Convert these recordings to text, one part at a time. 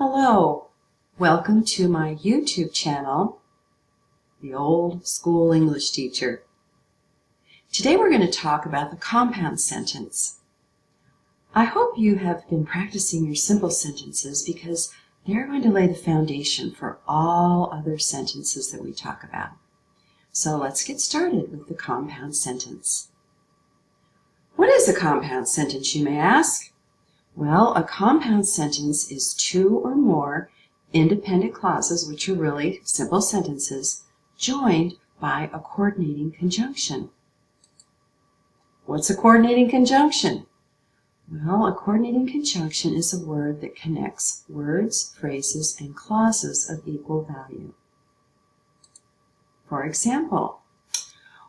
Hello, welcome to my YouTube channel, The Old School English Teacher. Today we're going to talk about the compound sentence. I hope you have been practicing your simple sentences because they're going to lay the foundation for all other sentences that we talk about. So let's get started with the compound sentence. What is a compound sentence, you may ask? Well, a compound sentence is two or more independent clauses, which are really simple sentences, joined by a coordinating conjunction. What's a coordinating conjunction? Well, a coordinating conjunction is a word that connects words, phrases, and clauses of equal value. For example,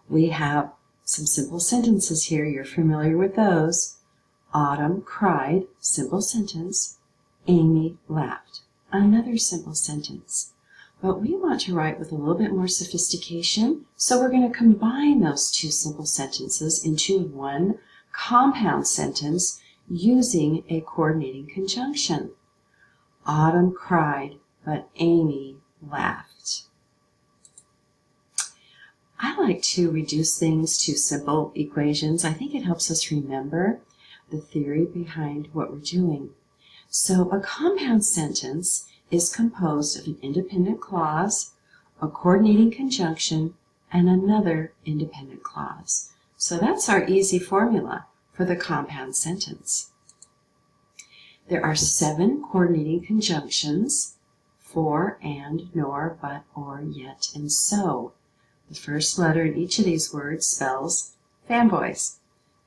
we have some simple sentences here. You're familiar with those. Autumn cried, simple sentence. Amy laughed, another simple sentence. But we want to write with a little bit more sophistication, so we're going to combine those two simple sentences into one compound sentence using a coordinating conjunction. Autumn cried, but Amy laughed. I like to reduce things to simple equations. I think it helps us remember the theory behind what we're doing. So a compound sentence is composed of an independent clause, a coordinating conjunction, and another independent clause. So that's our easy formula for the compound sentence. There are 7 coordinating conjunctions: for, and, nor, but, or, yet, and so. The first letter in each of these words spells fanboys.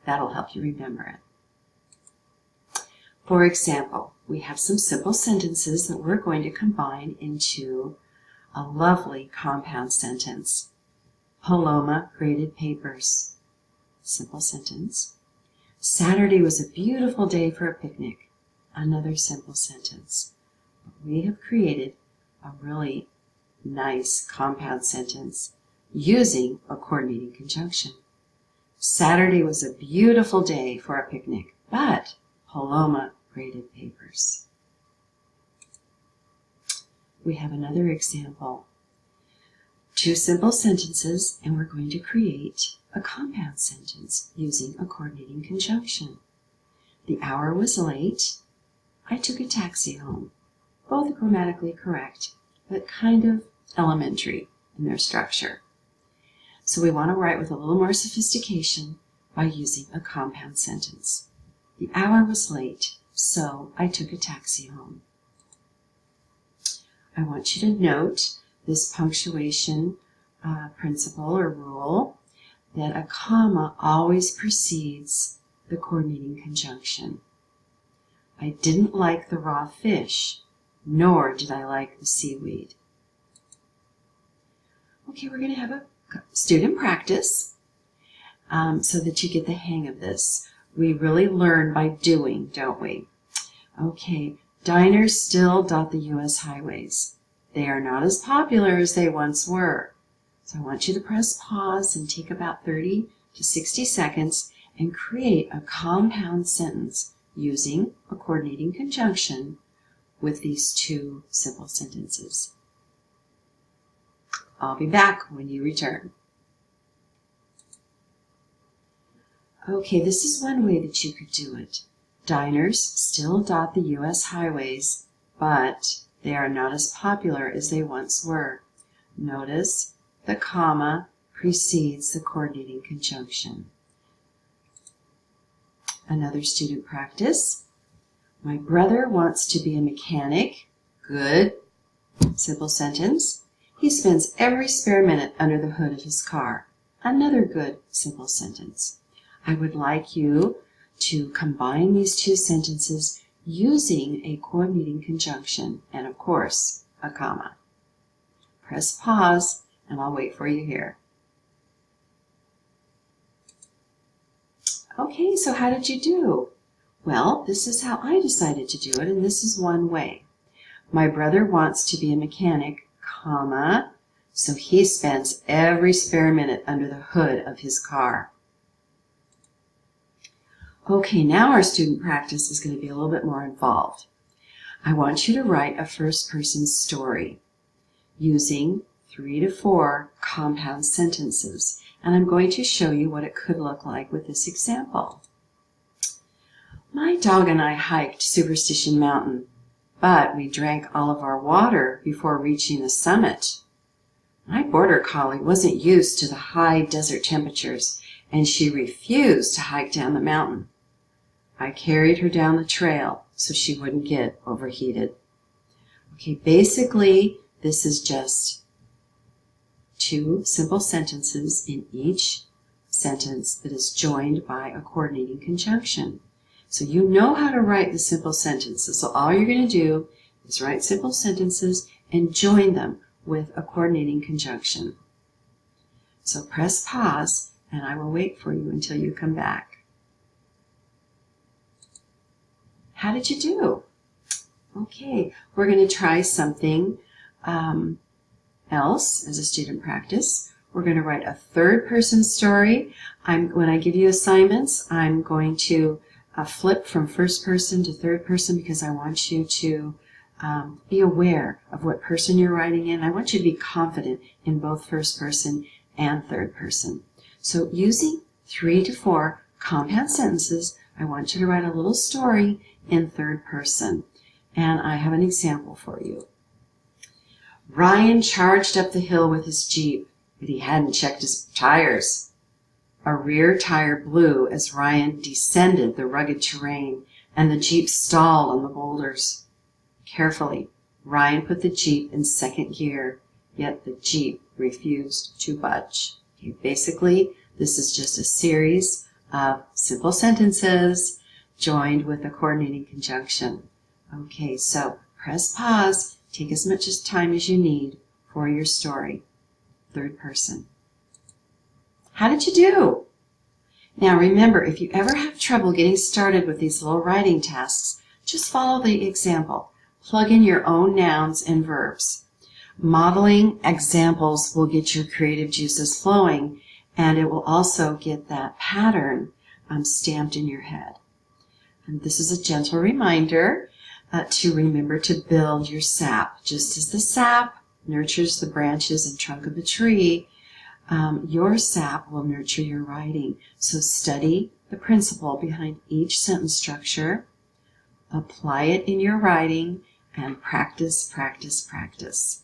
That'll help you remember it. For example, we have some simple sentences that we're going to combine into a lovely compound sentence. Paloma graded papers. Simple sentence. Saturday was a beautiful day for a picnic. Another simple sentence. We have created a really nice compound sentence using a coordinating conjunction. Saturday was a beautiful day for a picnic, but Paloma graded papers. We have another example. 2 simple sentences, and we're going to create a compound sentence using a coordinating conjunction. The hour was late. I took a taxi home. Both grammatically correct, but kind of elementary in their structure. So we want to write with a little more sophistication by using a compound sentence. The hour was late, so I took a taxi home. I want you to note this punctuation principle or rule, that a comma always precedes the coordinating conjunction. I didn't like the raw fish, nor did I like the seaweed. Okay, we're going to have a student practice so that you get the hang of this. We really learn by doing, don't we? Okay, diners still dot the U.S. highways. They are not as popular as they once were. So I want you to press pause and take about 30 to 60 seconds and create a compound sentence using a coordinating conjunction with these 2 simple sentences. I'll be back when you return. Okay, this is one way that you could do it. Diners still dot the U.S. highways, but they are not as popular as they once were. Notice the comma precedes the coordinating conjunction. Another student practice. My brother wants to be a mechanic. Good. Simple sentence. He spends every spare minute under the hood of his car. Another good simple sentence. I would like you to combine these 2 sentences using a coordinating conjunction and, of course, a comma. Press pause, and I'll wait for you here. Okay, so how did you do? Well, this is how I decided to do it, and this is one way. My brother wants to be a mechanic, comma, so he spends every spare minute under the hood of his car. Okay, now our student practice is going to be a little bit more involved. I want you to write a first-person story using 3 to 4 compound sentences. And I'm going to show you what it could look like with this example. My dog and I hiked Superstition Mountain, but we drank all of our water before reaching the summit. My border collie wasn't used to the high desert temperatures, and she refused to hike down the mountain. I carried her down the trail so she wouldn't get overheated. Okay, basically, this is just 2 simple sentences in each sentence that is joined by a coordinating conjunction. So you know how to write the simple sentences. So all you're going to do is write simple sentences and join them with a coordinating conjunction. So press pause, and I will wait for you until you come back. How did you do? Okay, we're going to try something else as a student practice. We're going to write a third-person story. When I give you assignments, I'm going to flip from first person to third person because I want you to be aware of what person you're writing in. I want you to be confident in both first person and third person. So using 3 to 4 compound sentences, I want you to write a little story in third person. And I have an example for you. Ryan charged up the hill with his Jeep, but he hadn't checked his tires. A rear tire blew as Ryan descended the rugged terrain, and the Jeep stalled on the boulders. Carefully, Ryan put the Jeep in second gear, yet the Jeep refused to budge. Okay, basically, this is just a series of simple sentences joined with a coordinating conjunction. Okay, so press pause, take as much time as you need for your story. Third person. How did you do? Now remember, if you ever have trouble getting started with these little writing tasks, just follow the example. Plug in your own nouns and verbs. Modeling examples will get your creative juices flowing, and it will also get that pattern stamped in your head. And this is a gentle reminder to remember to build your sap. Just as the sap nurtures the branches and trunk of a tree, your sap will nurture your writing. So study the principle behind each sentence structure, apply it in your writing, and practice, practice, practice.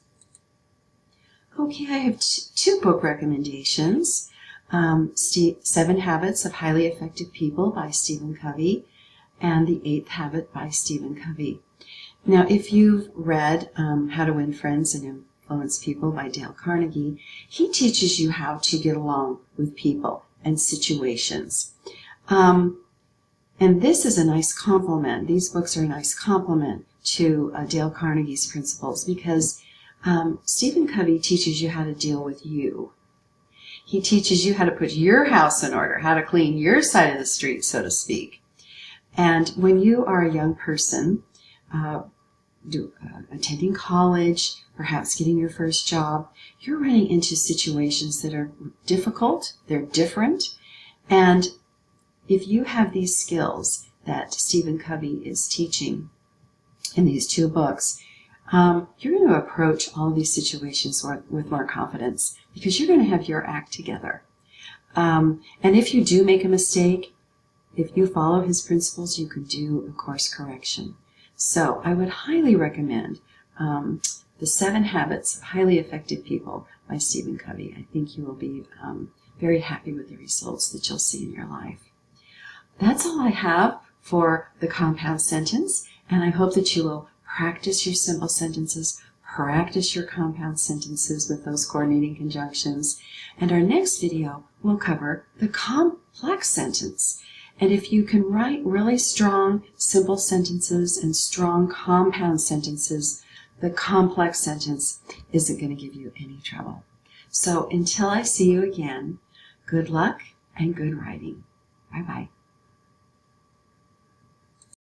Okay, I have 2 book recommendations. 7 Habits of Highly Effective People by Stephen Covey, and The 8th Habit by Stephen Covey. Now, if you've read How to Win Friends and Influence People by Dale Carnegie, he teaches you how to get along with people and situations. And this is a nice complement. These books are a nice complement to Dale Carnegie's principles because Stephen Covey teaches you how to deal with you. He teaches you how to put your house in order, how to clean your side of the street, so to speak. And when you are a young person, attending college, perhaps getting your first job, you're running into situations that are difficult, they're different, and if you have these skills that Stephen Covey is teaching in these 2 books, you're going to approach all of these situations with more confidence because you're going to have your act together. And if you do make a mistake, if you follow his principles, you can do a course correction. So I would highly recommend The 7 Habits of Highly Effective People by Stephen Covey. I think you will be very happy with the results that you'll see in your life. That's all I have for the compound sentence, and I hope that you will practice your simple sentences, practice your compound sentences with those coordinating conjunctions, and our next video will cover the complex sentence. And if you can write really strong simple sentences and strong compound sentences, the complex sentence isn't going to give you any trouble. So until I see you again, good luck and good writing. Bye-bye.